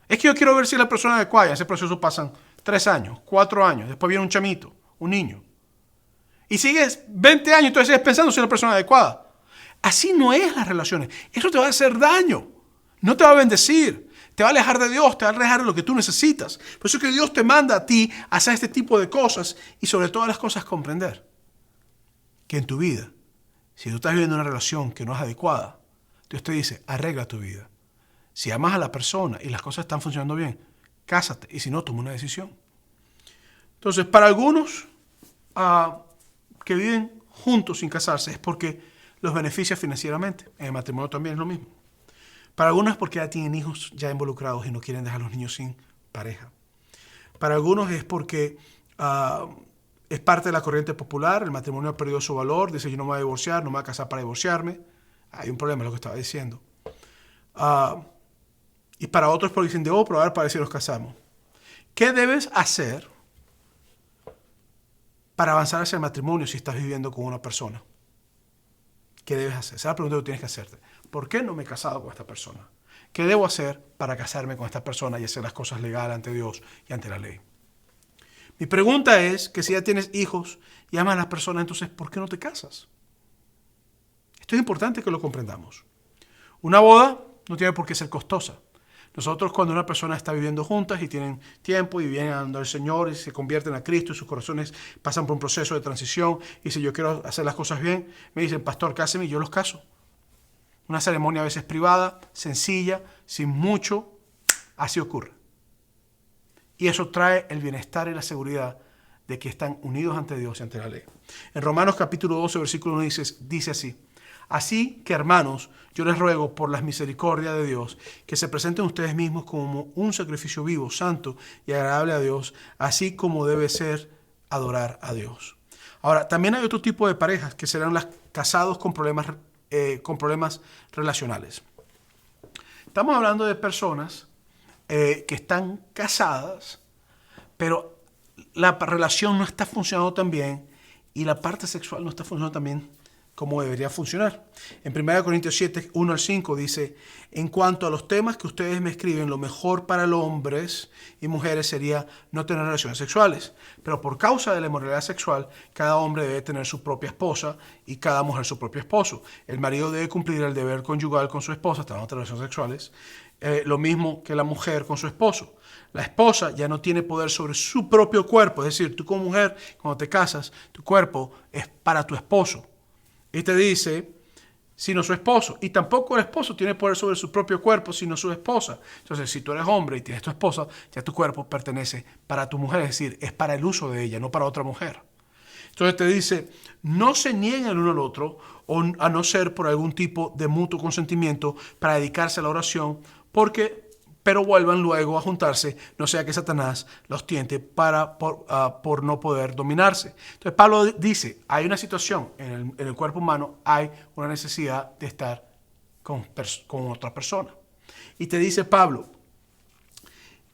S1: Es que yo quiero ver si es la persona adecuada. En ese proceso pasan 3 años, 4 años. Después viene un chamito, un niño. Y sigues 20 años y tú sigues pensando si es la persona adecuada. Así no es las relaciones. Eso te va a hacer daño. No te va a bendecir. Te va a alejar de Dios. Te va a alejar de lo que tú necesitas. Por eso es que Dios te manda a ti a hacer este tipo de cosas. Y sobre todas las cosas comprender que en tu vida, si tú estás viviendo una relación que no es adecuada, Dios te dice, arregla tu vida. Si amas a la persona y las cosas están funcionando bien, cásate. Y si no, toma una decisión. Entonces, para algunos que viven juntos sin casarse es porque los beneficia financieramente. En el matrimonio también es lo mismo. Para algunos es porque ya tienen hijos ya involucrados y no quieren dejar a los niños sin pareja. Para algunos es porque es parte de la corriente popular. El matrimonio ha perdido su valor. Dice, yo no me voy a divorciar, no me voy a casar para divorciarme. Hay un problema, es lo que estaba diciendo. Y para otros porque dicen, debo probar para ver si nos casamos. ¿Qué debes hacer para avanzar hacia el matrimonio si estás viviendo con una persona? ¿Qué debes hacer? Esa es la pregunta que tienes que hacerte. ¿Por qué no me he casado con esta persona? ¿Qué debo hacer para casarme con esta persona y hacer las cosas legales ante Dios y ante la ley? Mi pregunta es que si ya tienes hijos y amas a las personas, entonces, ¿por qué no te casas? Esto es importante que lo comprendamos. Una boda no tiene por qué ser costosa. Nosotros, cuando una persona está viviendo juntas y tienen tiempo y vienen al Señor y se convierten a Cristo y sus corazones pasan por un proceso de transición y si yo quiero hacer las cosas bien, me dicen, pastor, cáseme y yo los caso. Una ceremonia a veces privada, sencilla, sin mucho, así ocurre. Y eso trae el bienestar y la seguridad de que están unidos ante Dios y ante la ley. En Romanos capítulo 12, versículo 1 dice así. Así que, hermanos, yo les ruego por las misericordias de Dios que se presenten ustedes mismos como un sacrificio vivo, santo y agradable a Dios, así como debe ser adorar a Dios. Ahora, también hay otro tipo de parejas que serán las casados con problemas relacionales. Estamos hablando de personas que están casadas, pero la relación no está funcionando tan bien y la parte sexual no está funcionando también como debería funcionar. En 1 Corintios 7, 1 al 5 dice: en cuanto a los temas que ustedes me escriben, lo mejor para los hombres y mujeres sería no tener relaciones sexuales. Pero por causa de la inmoralidad sexual, cada hombre debe tener su propia esposa y cada mujer su propio esposo. El marido debe cumplir el deber conyugal con su esposa, hasta no tener relaciones sexuales, lo mismo que la mujer con su esposo. La esposa ya no tiene poder sobre su propio cuerpo, es decir, tú como mujer, cuando te casas, tu cuerpo es para tu esposo. Y te dice, sino su esposo. Y tampoco el esposo tiene poder sobre su propio cuerpo, sino su esposa. Entonces, si tú eres hombre y tienes tu esposa, ya tu cuerpo pertenece para tu mujer, es decir, es para el uso de ella, no para otra mujer. Entonces te dice, no se nieguen el uno al otro, o a no ser por algún tipo de mutuo consentimiento para dedicarse a la oración, pero vuelvan luego a juntarse, no sea que Satanás los tiente por no poder dominarse. Entonces Pablo dice, hay una situación en el cuerpo humano, hay una necesidad de estar con otra persona. Y te dice Pablo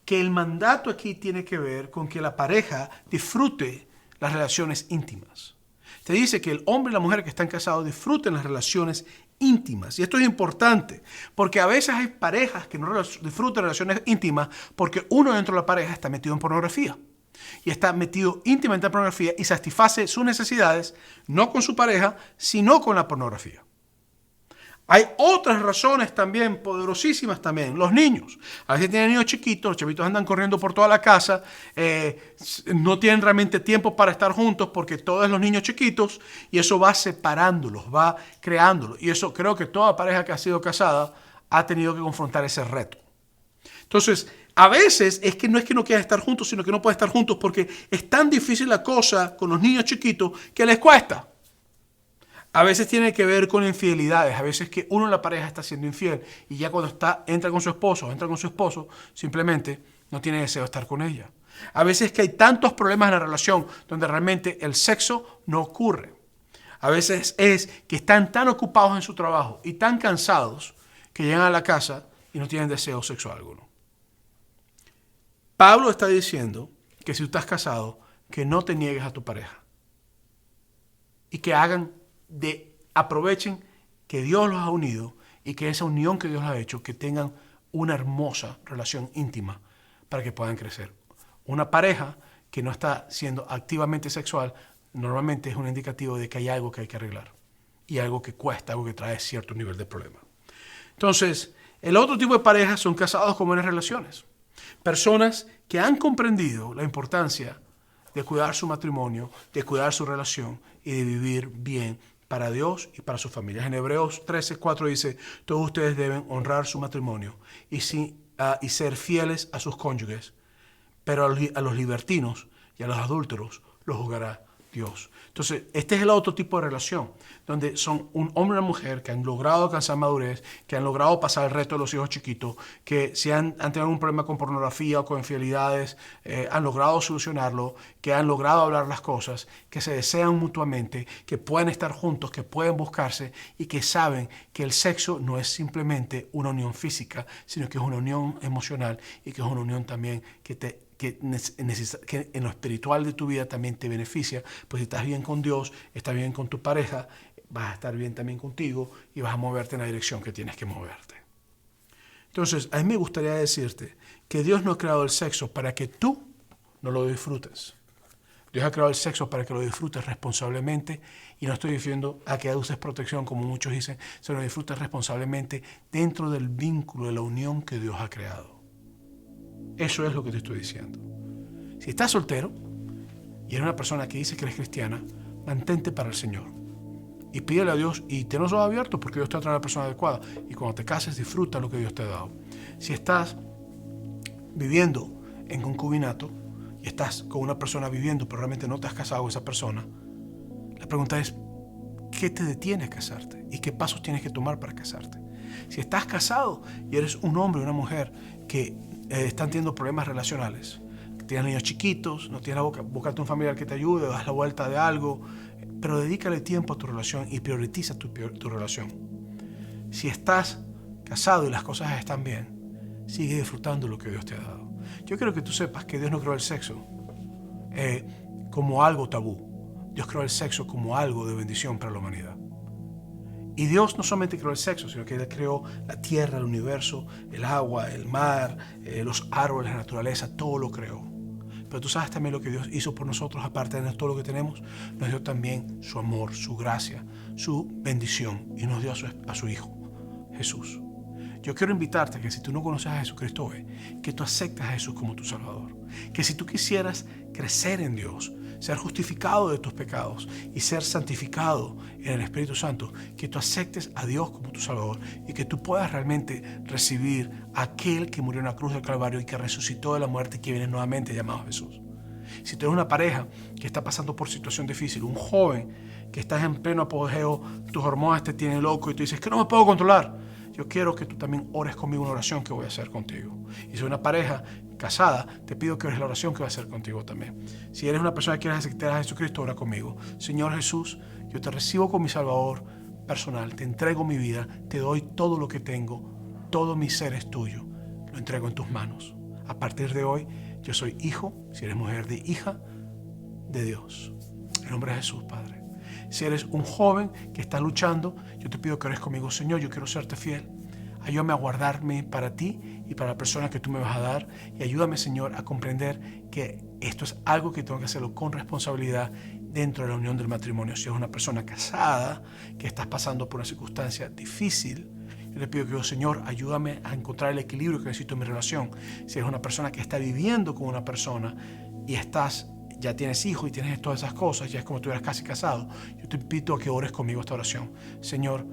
S1: que el mandato aquí tiene que ver con que la pareja disfrute las relaciones íntimas. Te dice que el hombre y la mujer que están casados disfruten las relaciones íntimas. Y esto es importante, porque a veces hay parejas que no disfrutan relaciones íntimas porque uno dentro de la pareja está metido en pornografía. Y está metido íntimamente en pornografía y satisface sus necesidades no con su pareja, sino con la pornografía. Hay otras razones también, poderosísimas también. Los niños. A veces tienen niños chiquitos, los chavitos andan corriendo por toda la casa, no tienen realmente tiempo para estar juntos porque todos los niños chiquitos, y eso va separándolos, va creándolos. Y eso creo que toda pareja que ha sido casada ha tenido que confrontar ese reto. Entonces, a veces es que no quieran estar juntos, sino que no pueden estar juntos porque es tan difícil la cosa con los niños chiquitos que les cuesta. A veces tiene que ver con infidelidades, a veces que uno en la pareja está siendo infiel y ya cuando entra con su esposo, simplemente no tiene deseo de estar con ella. A veces que hay tantos problemas en la relación donde realmente el sexo no ocurre. A veces es que están tan ocupados en su trabajo y tan cansados que llegan a la casa y no tienen deseo sexual alguno. Pablo está diciendo que si tú estás casado, que no te niegues a tu pareja y que aprovechen que Dios los ha unido y que esa unión que Dios los ha hecho, que tengan una hermosa relación íntima para que puedan crecer. Una pareja que no está siendo activamente sexual normalmente es un indicativo de que hay algo que hay que arreglar y algo que cuesta, algo que trae cierto nivel de problema. Entonces, el otro tipo de parejas son casados con buenas relaciones. Personas que han comprendido la importancia de cuidar su matrimonio, de cuidar su relación y de vivir bien para Dios y para sus familias. En Hebreos 13:4 dice, todos ustedes deben honrar su matrimonio y ser fieles a sus cónyuges, pero a los libertinos y a los adúlteros los juzgará Dios. Entonces, este es el otro tipo de relación, donde son un hombre y una mujer que han logrado alcanzar madurez, que han logrado pasar el reto de los hijos chiquitos, que si han tenido un problema con pornografía o con infidelidades, han logrado solucionarlo, que han logrado hablar las cosas, que se desean mutuamente, que pueden estar juntos, que pueden buscarse y que saben que el sexo no es simplemente una unión física, sino que es una unión emocional y que es una unión también que en lo espiritual de tu vida también te beneficia, pues si estás bien con Dios, estás bien con tu pareja, vas a estar bien también contigo y vas a moverte en la dirección que tienes que moverte. Entonces, a mí me gustaría decirte que Dios no ha creado el sexo para que tú no lo disfrutes. Dios ha creado el sexo para que lo disfrutes responsablemente y no estoy diciendo a que uses protección como muchos dicen, sino que disfrutes responsablemente dentro del vínculo, de la unión que Dios ha creado. Eso es lo que te estoy diciendo. Si estás soltero y eres una persona que dice que eres cristiana, mantente para el Señor. Y pídele a Dios y ten los ojos abiertos porque Dios te trae a la persona adecuada. Y cuando te cases, disfruta lo que Dios te ha dado. Si estás viviendo en concubinato y estás con una persona viviendo, pero realmente no te has casado con esa persona, la pregunta es, ¿qué te detiene a casarte? ¿Y qué pasos tienes que tomar para casarte? Si estás casado y eres un hombre o una mujer que están teniendo problemas relacionales, tienes niños chiquitos, no tienes búscate un familiar que te ayude, das la vuelta de algo, pero dedícale tiempo a tu relación y prioriza tu relación. Si estás casado y las cosas están bien, sigue disfrutando lo que Dios te ha dado. Yo quiero que tú sepas que Dios no creó el sexo como algo tabú. Dios creó el sexo como algo de bendición para la humanidad. Y Dios no solamente creó el sexo, sino que Él creó la tierra, el universo, el agua, el mar, los árboles, la naturaleza, todo lo creó. Pero tú sabes también lo que Dios hizo por nosotros, aparte de todo lo que tenemos, nos dio también su amor, su gracia, su bendición, y nos dio a su Hijo, Jesús. Yo quiero invitarte a que si tú no conoces a Jesucristo hoy, que tú aceptes a Jesús como tu Salvador. Que si tú quisieras crecer en Dios, ser justificado de tus pecados y ser santificado en el Espíritu Santo, que tú aceptes a Dios como tu Salvador y que tú puedas realmente recibir a aquel que murió en la cruz del Calvario y que resucitó de la muerte y que viene nuevamente, llamado Jesús. Si tú eres una pareja que está pasando por situación difícil, un joven que estás en pleno apogeo, tus hormonas te tienen loco y tú dices que no me puedo controlar, yo quiero que tú también ores conmigo una oración que voy a hacer contigo. Y si eres una pareja casada, te pido que ores la oración que voy a hacer contigo también. Si eres una persona que quieres aceptar a Jesucristo, ora conmigo. Señor Jesús, yo te recibo como mi Salvador personal, te entrego mi vida, te doy todo lo que tengo, todo mi ser es tuyo, lo entrego en tus manos. A partir de hoy, yo soy hijo, si eres mujer, de hija de Dios. En nombre de Jesús, Padre. Si eres un joven que está luchando, yo te pido que ores conmigo. Señor, yo quiero serte fiel. Ayúdame a guardarme para ti y para la persona que tú me vas a dar. Y ayúdame, Señor, a comprender que esto es algo que tengo que hacerlo con responsabilidad dentro de la unión del matrimonio. Si eres una persona casada que estás pasando por una circunstancia difícil, yo te pido que, Señor, ayúdame a encontrar el equilibrio que necesito en mi relación. Si eres una persona que está viviendo con una persona y ya tienes hijos y tienes todas esas cosas, ya es como tú eras casi casado, yo te invito a que ores conmigo esta oración. Señor,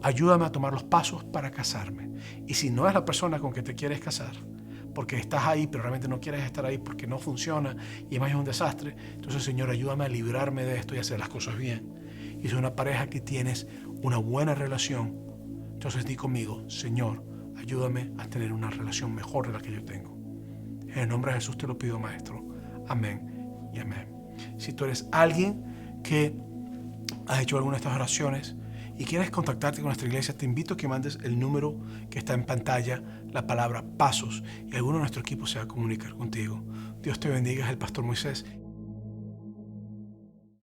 S1: ayúdame a tomar los pasos para casarme. Y si no es la persona con que te quieres casar, porque estás ahí, pero realmente no quieres estar ahí porque no funciona y además es un desastre, entonces, Señor, ayúdame a librarme de esto y hacer las cosas bien. Y si es una pareja que tienes una buena relación, entonces di conmigo, Señor, ayúdame a tener una relación mejor de la que yo tengo. En el nombre de Jesús te lo pido, Maestro. Amén y amén. Si tú eres alguien que has hecho alguna de estas oraciones y quieres contactarte con nuestra iglesia, te invito a que mandes el número que está en pantalla, la palabra pasos, y alguno de nuestro equipo se va a comunicar contigo. Dios te bendiga, es el Pastor Moisés.